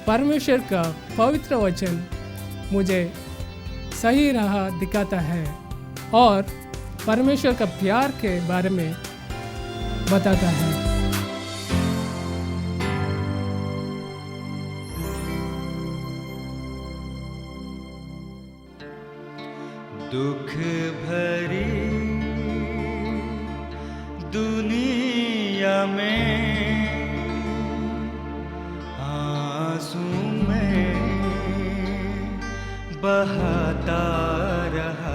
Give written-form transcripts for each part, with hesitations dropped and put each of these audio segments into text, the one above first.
परमेश्वर का पवित्र वचन मुझे सही राह दिखाता है और परमेश्वर का प्यार के बारे में बताता है। दुख भरी दुनिया में आंसू में बहाता रहा।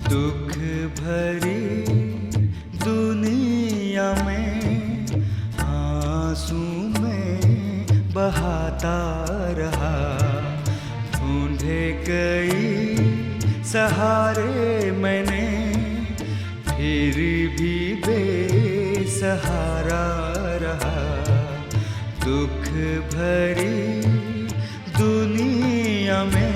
दुख भरी दुनिया में आंसू में बहाता रहा। ढूंढे कई सहारे मैंने, फिर भी बेसहारा रहा। दुख भरी दुनिया में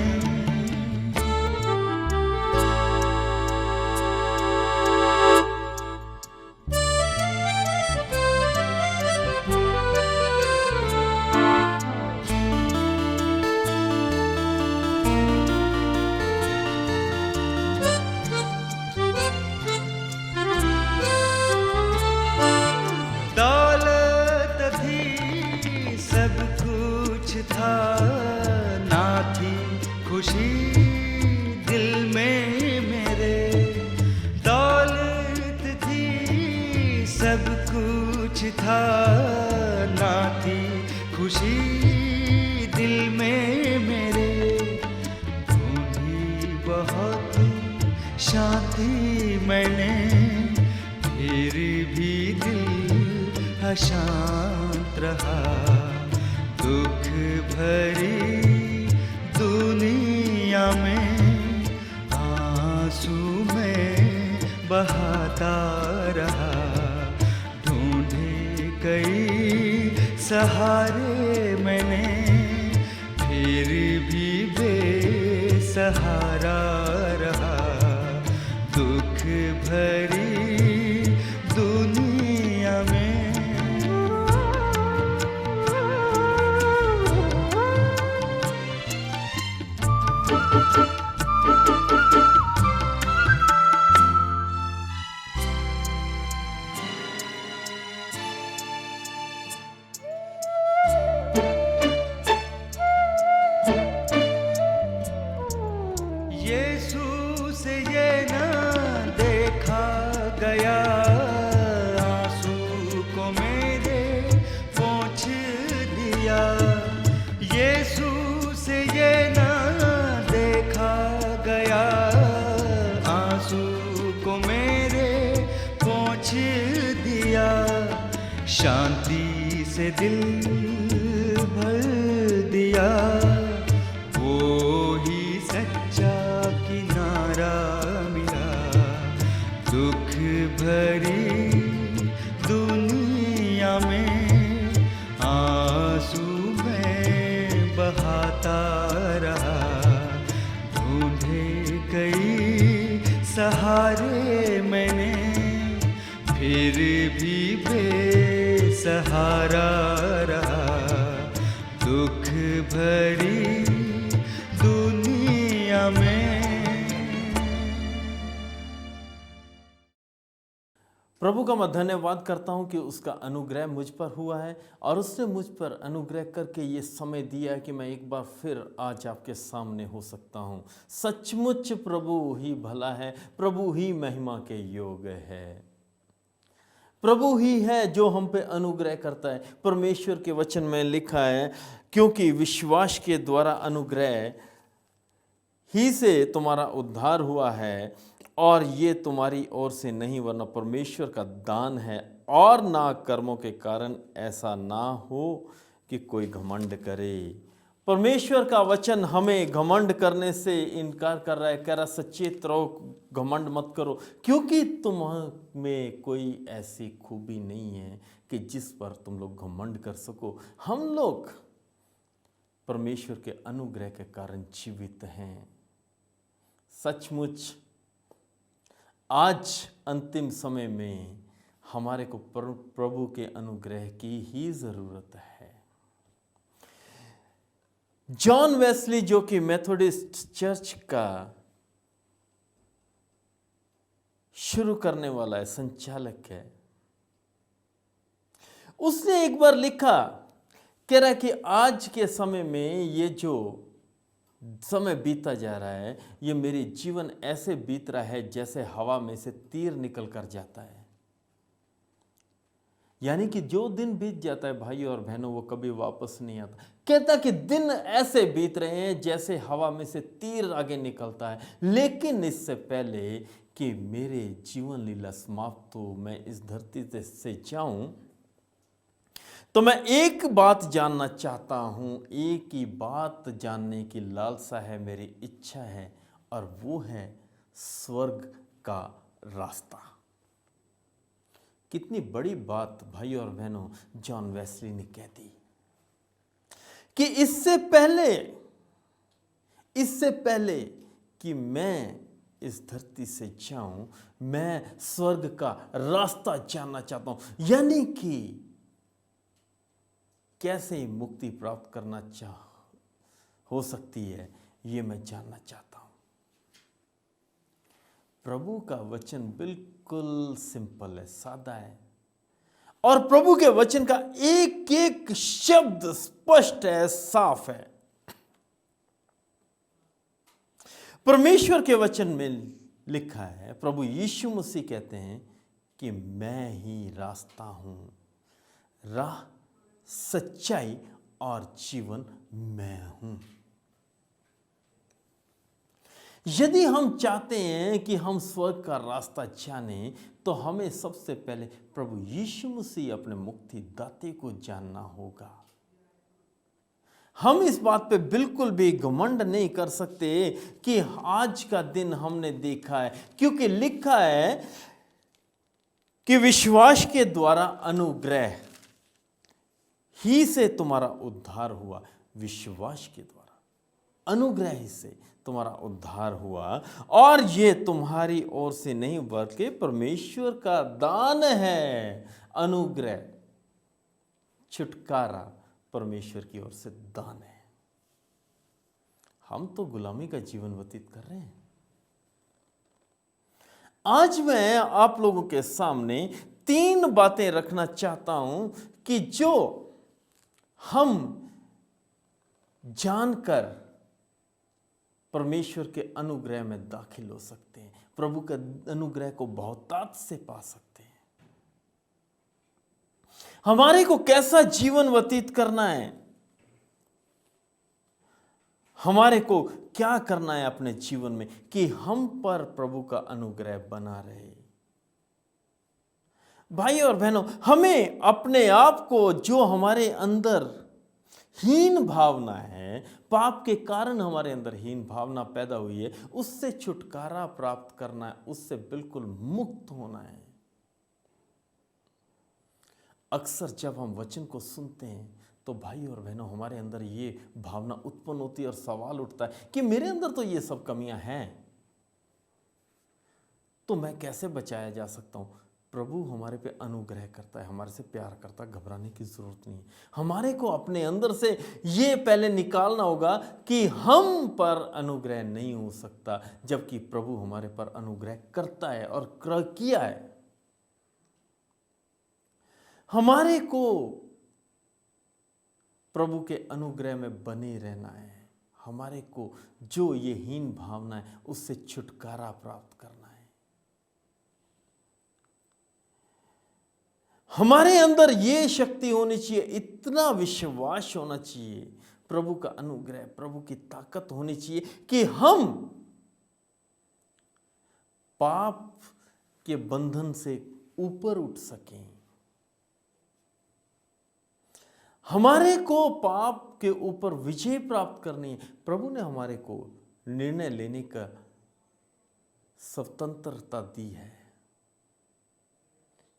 था, ना थी खुशी दिल में मेरे। दौलत थी सब कुछ था, ना थी खुशी दिल में मेरे। ढूंढी बहुत शांति मैंने, फिर भी दिल अशांत रहा। दुख भरी दुनिया में आंसू में बहाता रहा। ढूंढे कई सहारे मैंने, फिर भी बेसहारा रहा। दुख भरी दुनिया में यीशु से ये न देखा गया, आंसू को मेरे पोंछ दिया। यीशु से ये न देखा गया, आंसू को मेरे पोंछ दिया। शांति से दिल भर दिया, वो ही सच्चा किनारा मिला। दुख भरी दुनिया में आंसू में बहाता रहा। ढूंढे कई सहारे मैंने, फिर भी बेसहारा रहा। दुख भरी दुनिया में। प्रभु का मैं धन्यवाद करता हूं कि उसका अनुग्रह मुझ पर हुआ है और उसने मुझ पर अनुग्रह करके ये समय दिया है कि मैं एक बार फिर आज आपके सामने हो सकता हूं। सचमुच प्रभु ही भला है, प्रभु ही महिमा के योग्य है। प्रभु ही है जो हम पे अनुग्रह करता है। परमेश्वर के वचन में लिखा है, क्योंकि विश्वास के द्वारा अनुग्रह ही से तुम्हारा उद्धार हुआ है, और ये तुम्हारी ओर से नहीं वरना परमेश्वर का दान है, और ना कर्मों के कारण, ऐसा ना हो कि कोई घमंड करे। परमेश्वर का वचन हमें घमंड करने से इनकार कर रहा है, कह रहा सचेत रहो, घमंड मत करो, क्योंकि तुम में कोई ऐसी खूबी नहीं है कि जिस पर तुम लोग घमंड कर सको। हम लोग परमेश्वर के अनुग्रह के कारण जीवित हैं। सचमुच आज अंतिम समय में हमारे को प्रभु के अनुग्रह की ही जरूरत है। जॉन वेस्ली, जो कि मेथोडिस्ट चर्च का शुरू करने वाला है, संचालक है, उसने एक बार लिखा, कह रहा है कि आज के समय में ये जो समय बीता जा रहा है, ये मेरी जीवन ऐसे बीत रहा है जैसे हवा में से तीर निकल कर जाता है। यानी कि जो दिन बीत जाता है भाई और बहनों, वो कभी वापस नहीं आता। कहता कि दिन ऐसे बीत रहे हैं जैसे हवा में से तीर आगे निकलता है, लेकिन इससे पहले कि मेरे जीवन लीला समाप्त हो, मैं इस धरती से जाऊं, तो मैं एक बात जानना चाहता हूं, एक ही बात जानने की लालसा है, मेरी इच्छा है, और वो है स्वर्ग का रास्ता। कितनी बड़ी बात भाई और बहनों जॉन वेस्ली ने कह दी कि इससे पहले कि मैं इस धरती से जाऊं, मैं स्वर्ग का रास्ता जानना चाहता हूं। यानी कि कैसे मुक्ति प्राप्त करना हो सकती है, ये मैं जानना चाहता हूं। प्रभु का वचन बिल्कुल सिंपल है, सादा है, और प्रभु के वचन का एक एक शब्द स्पष्ट है, साफ है। परमेश्वर के वचन में लिखा है, प्रभु यीशु मसीह कहते हैं कि मैं ही रास्ता हूं, राह, सच्चाई और जीवन मैं हूं। यदि हम चाहते हैं कि हम स्वर्ग का रास्ता जानें, तो हमें सबसे पहले प्रभु यीशु मसीह अपने मुक्तिदाते को जानना होगा। हम इस बात पे बिल्कुल भी घमंड नहीं कर सकते कि आज का दिन हमने देखा है, क्योंकि लिखा है कि विश्वास के द्वारा अनुग्रह ही से तुम्हारा उद्धार हुआ। विश्वास के द्वारा अनुग्रह ही से तुम्हारा उद्धार हुआ, और ये तुम्हारी ओर से नहीं बल्कि परमेश्वर का दान है। अनुग्रह, छुटकारा परमेश्वर की ओर से दान है। हम तो गुलामी का जीवन व्यतीत कर रहे हैं। आज मैं आप लोगों के सामने 3 बातें रखना चाहता हूं कि जो हम जानकर परमेश्वर के अनुग्रह में दाखिल हो सकते हैं, प्रभु के अनुग्रह को बहुतायत से पा सकते हैं। हमारे को कैसा जीवन व्यतीत करना है, हमारे को क्या करना है अपने जीवन में कि हम पर प्रभु का अनुग्रह बना रहे। भाई और बहनों, हमें अपने आप को, जो हमारे अंदर हीन भावना है, पाप के कारण हमारे अंदर हीन भावना पैदा हुई है, उससे छुटकारा प्राप्त करना है, उससे बिल्कुल मुक्त होना है। अक्सर जब हम वचन को सुनते हैं तो भाई और बहनों, हमारे अंदर ये भावना उत्पन्न होती है और सवाल उठता है कि मेरे अंदर तो ये सब कमियां हैं, तो मैं कैसे बचाया जा सकता हूं। प्रभु हमारे पे अनुग्रह करता है, हमारे से प्यार करता है, घबराने की जरूरत नहीं है। हमारे को अपने अंदर से ये पहले निकालना होगा कि हम पर अनुग्रह नहीं हो सकता, जबकि प्रभु हमारे पर अनुग्रह करता है और किया है। हमारे को प्रभु के अनुग्रह में बने रहना है। हमारे को जो ये हीन भावना है, उससे छुटकारा प्राप्त करना है। हमारे अंदर ये शक्ति होनी चाहिए, इतना विश्वास होना चाहिए, प्रभु का अनुग्रह, प्रभु की ताकत होनी चाहिए कि हम पाप के बंधन से ऊपर उठ सकें। हमारे को पाप के ऊपर विजय प्राप्त करनी है। प्रभु ने हमारे को निर्णय लेने का स्वतंत्रता दी है,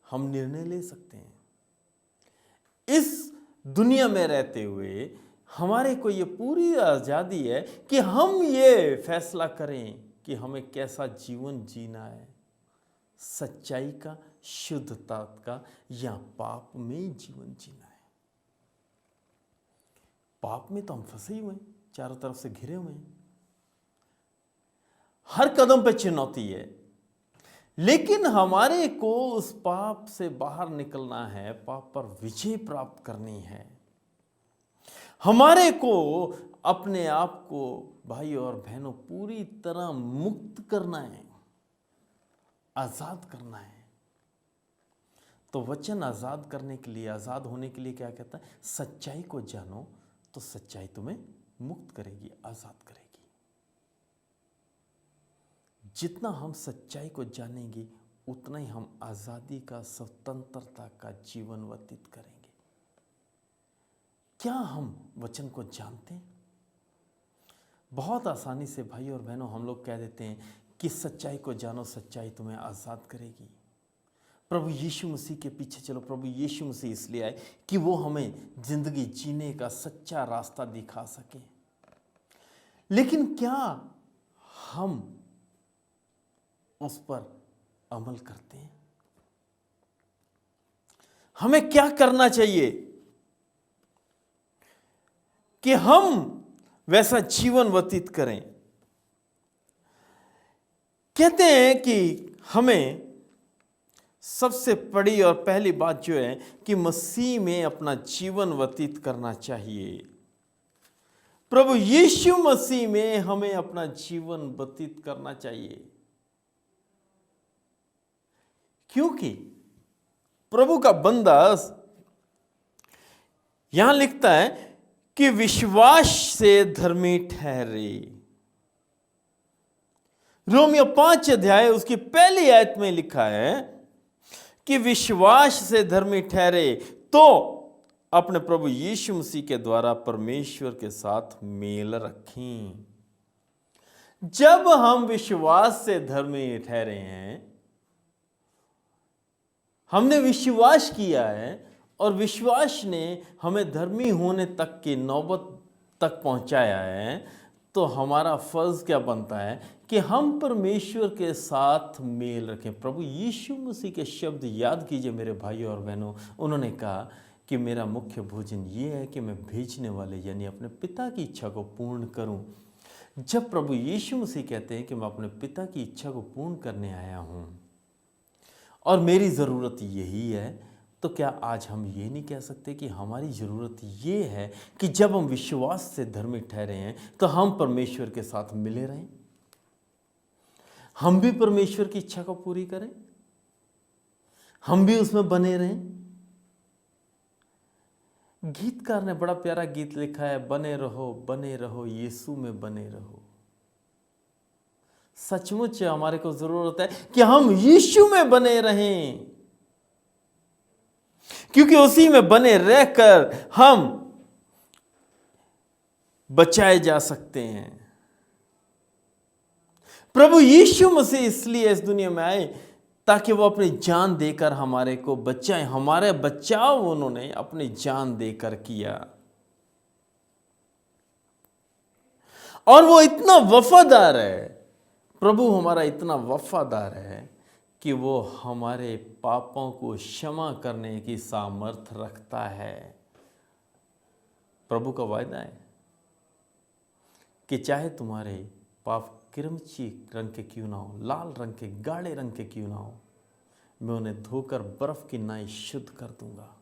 हम निर्णय ले सकते हैं। इस दुनिया में रहते हुए हमारे को ये पूरी आज़ादी है कि हम ये फैसला करें कि हमें कैसा जीवन जीना है, सच्चाई का, शुद्धता का, या पाप में जीवन जीना है। पाप में तो हम फंसे हुए हैं, चारों तरफ से घिरे हुए हैं, हर कदम पे चुनौती है, लेकिन हमारे को उस पाप से बाहर निकलना है, पाप पर विजय प्राप्त करनी है। हमारे को अपने आप को भाई और बहनों पूरी तरह मुक्त करना है, आजाद करना है। तो वचन आजाद करने के लिए, आजाद होने के लिए क्या कहता है? सच्चाई को जानो तो सच्चाई तुम्हें मुक्त करेगी, आजाद करेगी। जितना हम सच्चाई को जानेंगे उतना ही हम आजादी का, स्वतंत्रता का जीवन व्यतीत करेंगे। क्या हम वचन को जानते हैं? बहुत आसानी से भाई और बहनों हम लोग कह देते हैं कि सच्चाई को जानो, सच्चाई तुम्हें आज़ाद करेगी। प्रभु यीशु मसीह के पीछे चलो। प्रभु यीशु मसीह इसलिए आए कि वो हमें जिंदगी जीने का सच्चा रास्ता दिखा सके। लेकिन क्या हम उस पर अमल करते हैं? हमें क्या करना चाहिए कि हम वैसा जीवन व्यतीत करें? कहते हैं कि हमें सबसे बड़ी और पहली बात जो है कि मसीह में अपना जीवन व्यतीत करना चाहिए। प्रभु यीशु मसीह में हमें अपना जीवन व्यतीत करना चाहिए, क्योंकि प्रभु का बंदा यहां लिखता है कि विश्वास से धर्मी ठहरे। रोमियो 5 अध्याय उसकी पहली आयत में लिखा है कि विश्वास से धर्मी ठहरे तो अपने प्रभु यीशु मसीह के द्वारा परमेश्वर के साथ मेल रखें। जब हम विश्वास से धर्मी ठहरे हैं, हमने विश्वास किया है और विश्वास ने हमें धर्मी होने तक की नौबत तक पहुंचाया है, तो हमारा फर्ज क्या बनता है कि हम परमेश्वर के साथ मेल रखें। प्रभु यीशु मसीह के शब्द याद कीजिए मेरे भाइयों और बहनों। उन्होंने कहा कि मेरा मुख्य भोजन ये है कि मैं भेजने वाले यानी अपने पिता की इच्छा को पूर्ण करूं। जब प्रभु यीशु मसीह कहते हैं कि मैं अपने पिता की इच्छा को पूर्ण करने आया हूं और मेरी ज़रूरत यही है, तो क्या आज हम ये नहीं कह सकते कि हमारी ज़रूरत ये है कि जब हम विश्वास से धर्मी ठहरे हैं तो हम perमेश्वर के साथ मिले रहें, हम भी परमेश्वर की इच्छा को पूरी करें, हम भी उसमें बने रहें। गीतकार ने बड़ा प्यारा गीत लिखा है, बने रहो यीशु में बने रहो। सचमुच हमारे को जरूरत है कि हम यीशु में बने रहें, क्योंकि उसी में बने रहकर हम बचाए जा सकते हैं। प्रभु यीशु मसीह इसलिए इस दुनिया में आए ताकि वो अपनी जान देकर हमारे को बचाए। हमारे बचाव उन्होंने अपनी जान देकर किया, और वो इतना वफादार है, प्रभु हमारा इतना वफादार है कि वो हमारे पापों को क्षमा करने की सामर्थ्य रखता है। प्रभु का वायदा है कि चाहे तुम्हारे पाप किरमची रंग के क्यों ना हो, लाल रंग के, गाढ़े रंग के क्यों ना हो, मैं उन्हें धोकर बर्फ की नाई शुद्ध कर दूंगा।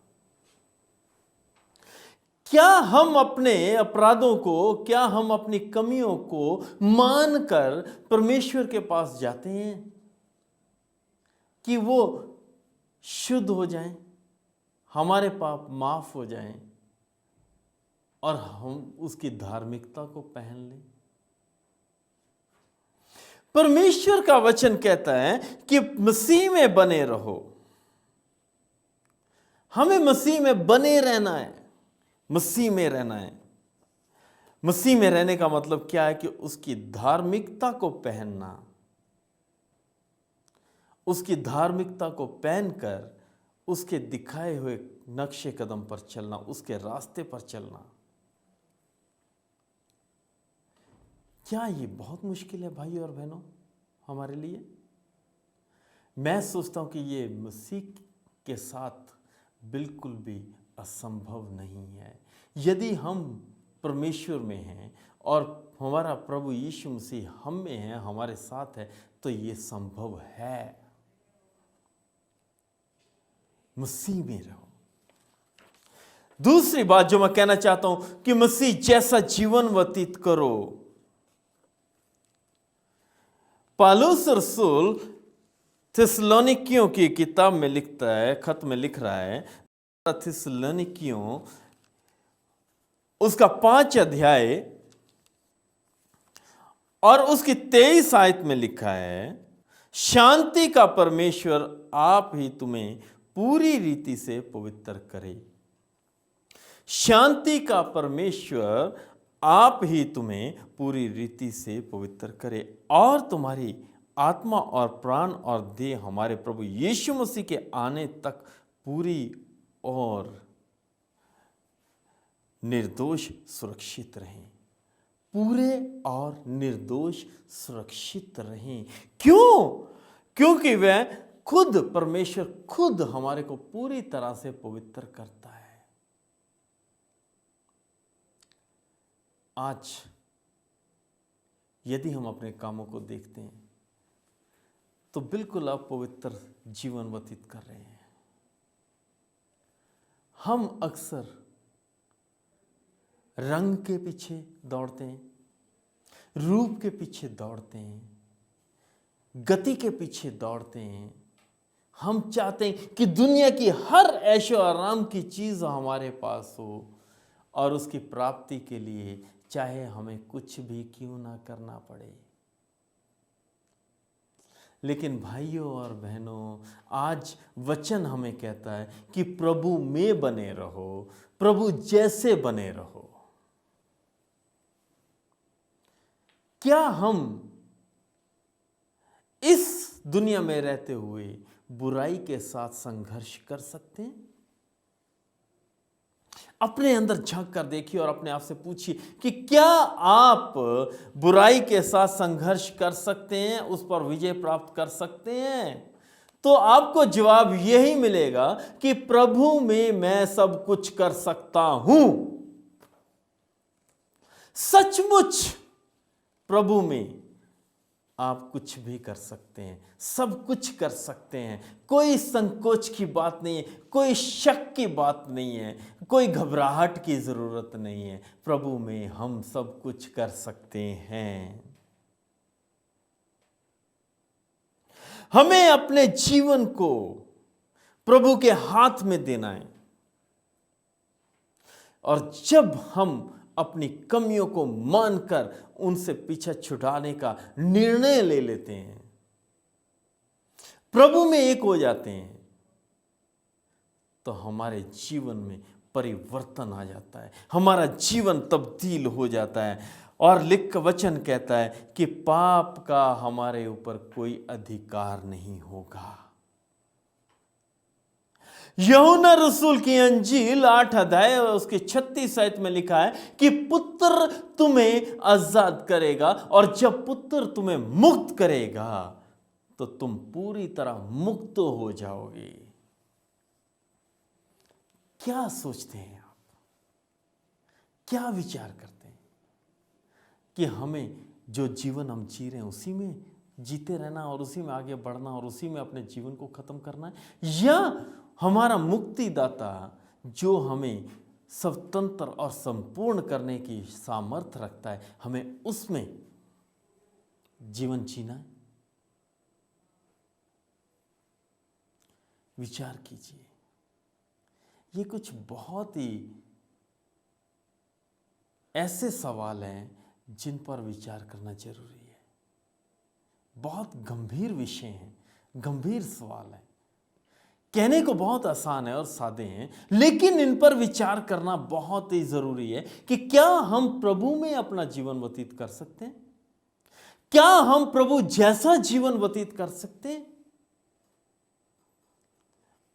क्या हम अपने अपराधों को, क्या हम अपनी कमियों को मानकर परमेश्वर के पास जाते हैं कि वो शुद्ध हो जाएं, हमारे पाप माफ हो जाएं और हम उसकी धार्मिकता को पहन लें? परमेश्वर का वचन कहता है कि मसीह में बने रहो। हमें मसीह में बने रहना है, मसीह में रहना है। मसीह में रहने का मतलब क्या है कि उसकी धार्मिकता को पहनना, उसकी धार्मिकता को पहनकर उसके दिखाए हुए नक्शे कदम पर चलना, उसके रास्ते पर चलना। क्या ये बहुत मुश्किल है भाई और बहनों हमारे लिए? मैं सोचता हूं कि ये मसीह के साथ बिल्कुल भी असंभव नहीं है। यदि हम परमेश्वर में हैं और हमारा प्रभु यीशु मसीह हम में है, हमारे साथ है, तो ये संभव है। मसीह में रहो। दूसरी बात जो मैं कहना चाहता हूं कि मसीह जैसा जीवन व्यतीत करो। पौलुस रसूल थिस्सलुनीकियों की किताब में लिखता है, खत में लिख रहा है, थिस्सलुनीकियों उसका 5 अध्याय और उसकी 23 आयत में लिखा है, शांति का परमेश्वर आप ही तुम्हें पूरी रीति से पवित्र करे। शांति का परमेश्वर आप ही तुम्हें पूरी रीति से पवित्र करे और तुम्हारी आत्मा और प्राण और देह हमारे प्रभु यीशु मसीह के आने तक पूरी और निर्दोष सुरक्षित रहें। पूरे और निर्दोष सुरक्षित रहें। क्यों? क्योंकि वह खुद परमेश्वर खुद हमारे को पूरी तरह से पवित्र करता है। आज यदि हम अपने कामों को देखते हैं तो बिल्कुल अपवित्र जीवन व्यतीत कर रहे हैं। हम अक्सर रंग के पीछे दौड़ते हैं, रूप के पीछे दौड़ते हैं, गति के पीछे दौड़ते हैं। हम चाहते हैं कि दुनिया की हर ऐशो आराम की चीज हमारे पास हो और उसकी प्राप्ति के लिए चाहे हमें कुछ भी क्यों ना करना पड़े। लेकिन भाइयों और बहनों, आज वचन हमें कहता है कि प्रभु में बने रहो, प्रभु जैसे बने रहो। क्या हम इस दुनिया में रहते हुए बुराई के साथ संघर्ष कर सकते हैं? अपने अंदर झांक कर देखिए और अपने आप से पूछिए कि क्या आप बुराई के साथ संघर्ष कर सकते हैं, उस पर विजय प्राप्त कर सकते हैं? तो आपको जवाब यही मिलेगा कि प्रभु में मैं सब कुछ कर सकता हूं। सचमुच प्रभु में आप कुछ भी कर सकते हैं, सब कुछ कर सकते हैं। कोई संकोच की बात नहीं है, कोई शक की बात नहीं है, कोई घबराहट की जरूरत नहीं है। प्रभु में हम सब कुछ कर सकते हैं। हमें अपने जीवन को प्रभु के हाथ में देना है और जब हम अपनी कमियों को मानकर उनसे पीछा छुड़ाने का निर्णय ले लेते हैं, प्रभु में एक हो जाते हैं, तो हमारे जीवन में परिवर्तन आ जाता है, हमारा जीवन तब्दील हो जाता है। और लिख वचन कहता है कि पाप का हमारे ऊपर कोई अधिकार नहीं होगा। यूहन्ना रसूल की अंजील 8 अध्याय उसके 36 आयत में लिखा है कि पुत्र तुम्हें आजाद करेगा और जब पुत्र तुम्हें मुक्त करेगा तो तुम पूरी तरह मुक्त हो जाओगे। क्या सोचते हैं आप? क्या विचार करते हैं कि हमें जो जीवन हम जी रहे हैं उसी में जीते रहना और उसी में आगे बढ़ना और उसी में अपने जीवन को खत्म करना है, या हमारा मुक्तिदाता जो हमें स्वतंत्र और संपूर्ण करने की सामर्थ्य रखता है, हमें उसमें जीवन जीना है? विचार कीजिए। ये कुछ बहुत ही ऐसे सवाल हैं जिन पर विचार करना जरूरी है। बहुत गंभीर विषय हैं, गंभीर सवाल है। कहने को बहुत आसान है और सादे हैं, लेकिन इन पर विचार करना बहुत ही जरूरी है कि क्या हम प्रभु में अपना जीवन व्यतीत कर सकते हैं? क्या हम प्रभु जैसा जीवन व्यतीत कर सकते हैं?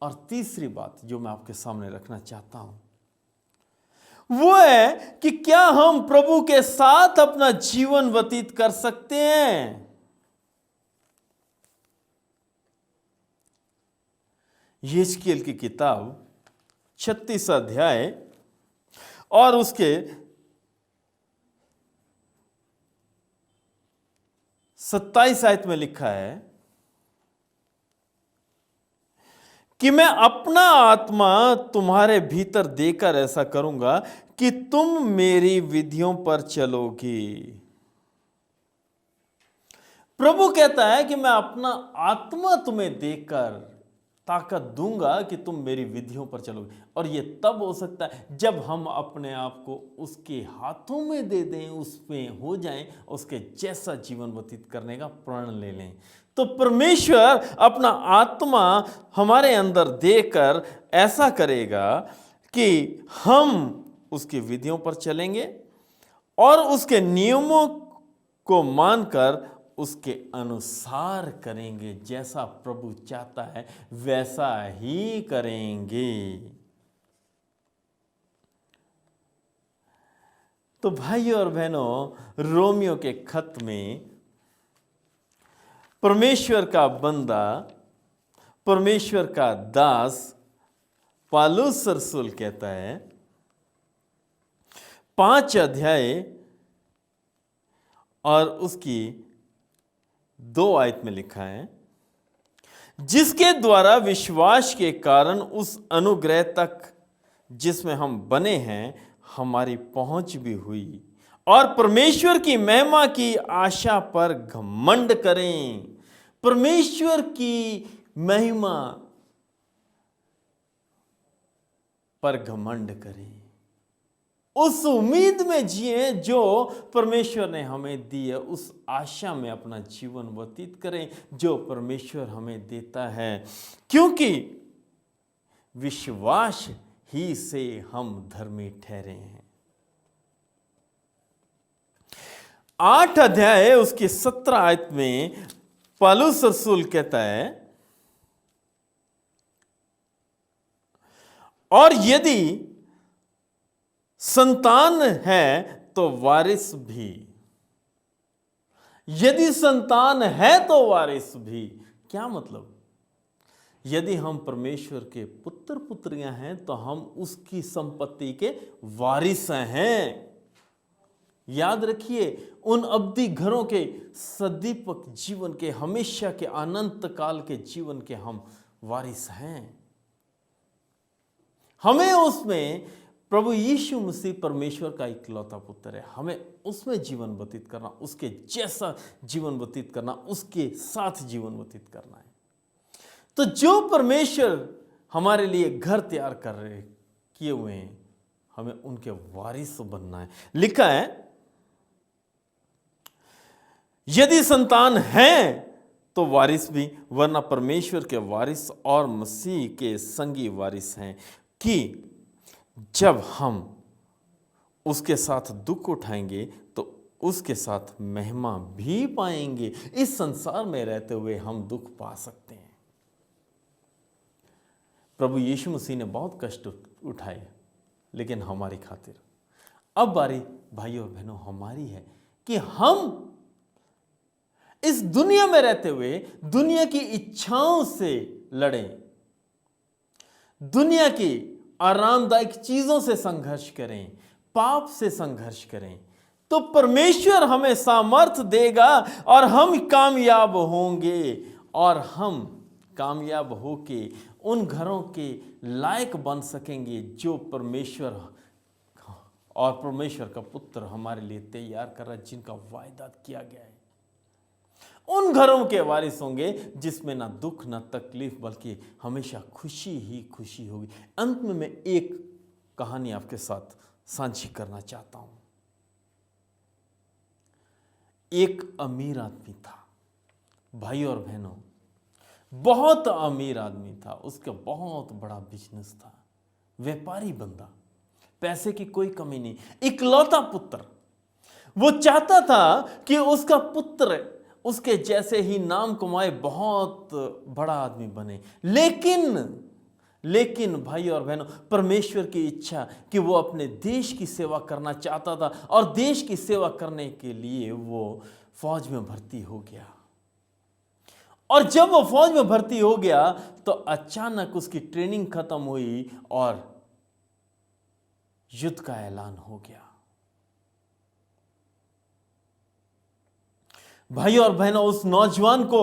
और तीसरी बात जो मैं आपके सामने रखना चाहता हूं वो है कि क्या हम प्रभु के साथ अपना जीवन व्यतीत कर सकते हैं। यहेजकेल की किताब 36 अध्याय और उसके 27 आयत में लिखा है कि मैं अपना आत्मा तुम्हारे भीतर देकर ऐसा करूंगा कि तुम मेरी विधियों पर चलोगी। प्रभु कहता है कि मैं अपना आत्मा तुम्हें देकर ताकत दूंगा कि तुम मेरी विधियों पर चलोगे। और ये तब हो सकता है जब हम अपने आप को उसके हाथों में दे दें, उसमें हो जाएं, उसके जैसा जीवन व्यतीत करने का प्रण ले लें। तो परमेश्वर अपना आत्मा हमारे अंदर देकर ऐसा करेगा कि हम उसकी विधियों पर चलेंगे और उसके नियमों को मानकर उसके अनुसार करेंगे। जैसा प्रभु चाहता है वैसा ही करेंगे। तो भाइयों और बहनों, रोमियो के खत में परमेश्वर का बंदा, परमेश्वर का दास पौलुस रसूल कहता है 5 अध्याय और उसकी 2 आयत में लिखा है, जिसके द्वारा विश्वास के कारण उस अनुग्रह तक जिसमें हम बने हैं हमारी पहुंच भी हुई, और परमेश्वर की महिमा की आशा पर घमंड करें। परमेश्वर की महिमा पर घमंड करें, उस उम्मीद में जिए जो परमेश्वर ने हमें दी है, उस आशा में अपना जीवन व्यतीत करें जो परमेश्वर हमें देता है, क्योंकि विश्वास ही से हम धर्मी ठहरे हैं। 8 अध्याय उसकी 17 आयत में पौलुस रसूल कहता है, और यदि संतान है तो वारिस भी। यदि संतान है तो वारिस भी। क्या मतलब? यदि हम परमेश्वर के पुत्र पुत्रियां हैं तो हम उसकी संपत्ति के वारिस हैं। याद रखिए, उन अवधि घरों के सदीपक जीवन के, हमेशा के, अनंत काल के जीवन के हम वारिस हैं। हमें उसमें प्रभु यीशु मसीह परमेश्वर का इकलौता पुत्र है। हमें उसमें जीवन व्यतीत करना, उसके जैसा जीवन व्यतीत करना, उसके साथ जीवन व्यतीत करना है। तो जो परमेश्वर हमारे लिए घर तैयार कर रहे किए हुए हैं, हमें उनके वारिस बनना है। लिखा है, यदि संतान है तो वारिस भी, वरना परमेश्वर के वारिस और मसीह के संगी वारिस हैं, कि जब हम उसके साथ दुख उठाएंगे तो उसके साथ महिमा भी पाएंगे। इस संसार में रहते हुए हम दुख पा सकते हैं। प्रभु यीशु मसीह ने बहुत कष्ट उठाए, लेकिन हमारी खातिर। अब बारी भाइयों और बहनों हमारी है कि हम इस दुनिया में रहते हुए दुनिया की इच्छाओं से लड़ें, दुनिया की आरामदायक चीजों से संघर्ष करें, पाप से संघर्ष करें, तो परमेश्वर हमें सामर्थ देगा और हम कामयाब होंगे। और हम कामयाब होके उन घरों के लायक बन सकेंगे जो परमेश्वर और परमेश्वर का पुत्र हमारे लिए तैयार कर रहा है, जिनका वायदा किया गया है। उन घरों के वारिस होंगे जिसमें ना दुख ना तकलीफ, बल्कि हमेशा खुशी ही खुशी होगी। अंत में मैं एक कहानी आपके साथ साझी करना चाहता हूं। एक अमीर आदमी था, भाई और बहनों, बहुत अमीर आदमी था। उसका बहुत बड़ा बिजनेस था, व्यापारी बंदा, पैसे की कोई कमी नहीं, इकलौता पुत्र। वो चाहता था कि उसका पुत्र उसके जैसे ही नाम कमाए, बहुत बड़ा आदमी बने। लेकिन भाई और बहनों, परमेश्वर की इच्छा कि वो अपने देश की सेवा करना चाहता था और देश की सेवा करने के लिए वो फौज में भर्ती हो गया। और जब वो फौज में भर्ती हो गया तो अचानक उसकी ट्रेनिंग खत्म हुई और युद्ध का ऐलान हो गया। भाई और बहनों, उस नौजवान को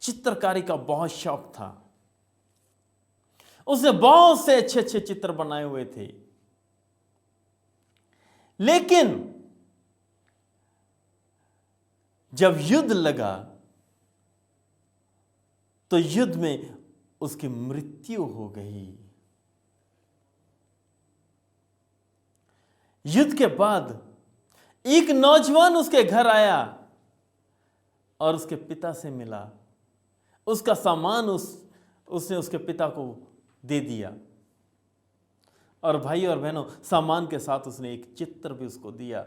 चित्रकारी का बहुत शौक था। उसने बहुत से अच्छे अच्छे चित्र बनाए हुए थे, लेकिन जब युद्ध लगा तो युद्ध में उसकी मृत्यु हो गई। युद्ध के बाद एक नौजवान उसके घर आया और उसके पिता से मिला। उसका सामान उसने उसके पिता को दे दिया। और भाई और बहनों, सामान के साथ उसने एक चित्र भी उसको दिया।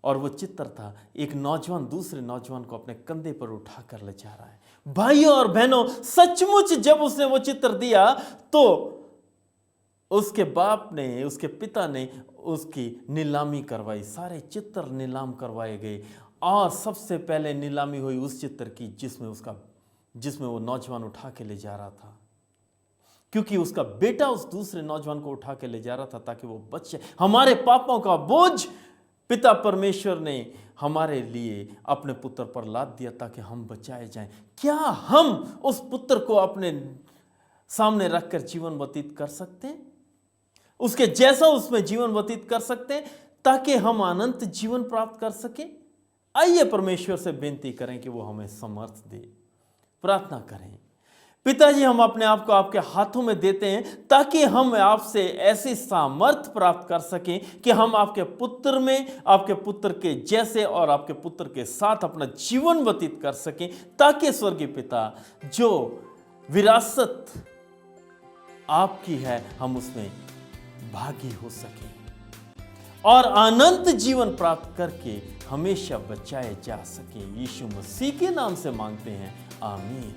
और वो चित्र था, एक नौजवान दूसरे नौजवान को अपने कंधे पर उठा कर ले जा रहा है। भाई और बहनों, सचमुच जब उसने वो चित्र दिया तो उसके बाप ने, उसके पिता ने उसकी नीलामी करवाई। सारे चित्र नीलाम करवाए गए और सबसे पहले नीलामी हुई उस चित्र की जिसमें वो नौजवान उठा के ले जा रहा था, क्योंकि उसका बेटा उस दूसरे नौजवान को उठा के ले जा रहा था ताकि वो बच जाए। हमारे पापों का बोझ पिता परमेश्वर ने हमारे लिए अपने पुत्र पर लाद दिया ताकि हम बचाए जाएं। क्या हम उस पुत्र को अपने सामने रखकर जीवन व्यतीत कर सकते हैं? उसके जैसा उसमें जीवन व्यतीत कर सकते हैं ताकि हम अनंत जीवन प्राप्त कर सकें? आइए परमेश्वर से बेनती करें कि वो हमें समर्थ दे। प्रार्थना करें। पिताजी, हम अपने आप को आपके हाथों में देते हैं ताकि हम आपसे ऐसी सामर्थ प्राप्त कर सकें कि हम आपके पुत्र में, आपके पुत्र के जैसे और आपके पुत्र के साथ अपना जीवन व्यतीत कर सकें, ताकि स्वर्गीय पिता, जो विरासत आपकी है, हम उसमें भागी हो सकें और अनंत जीवन प्राप्त करके हमेशा बचाए जा सके। यीशु मसीह के नाम से मांगते हैं, आमीन।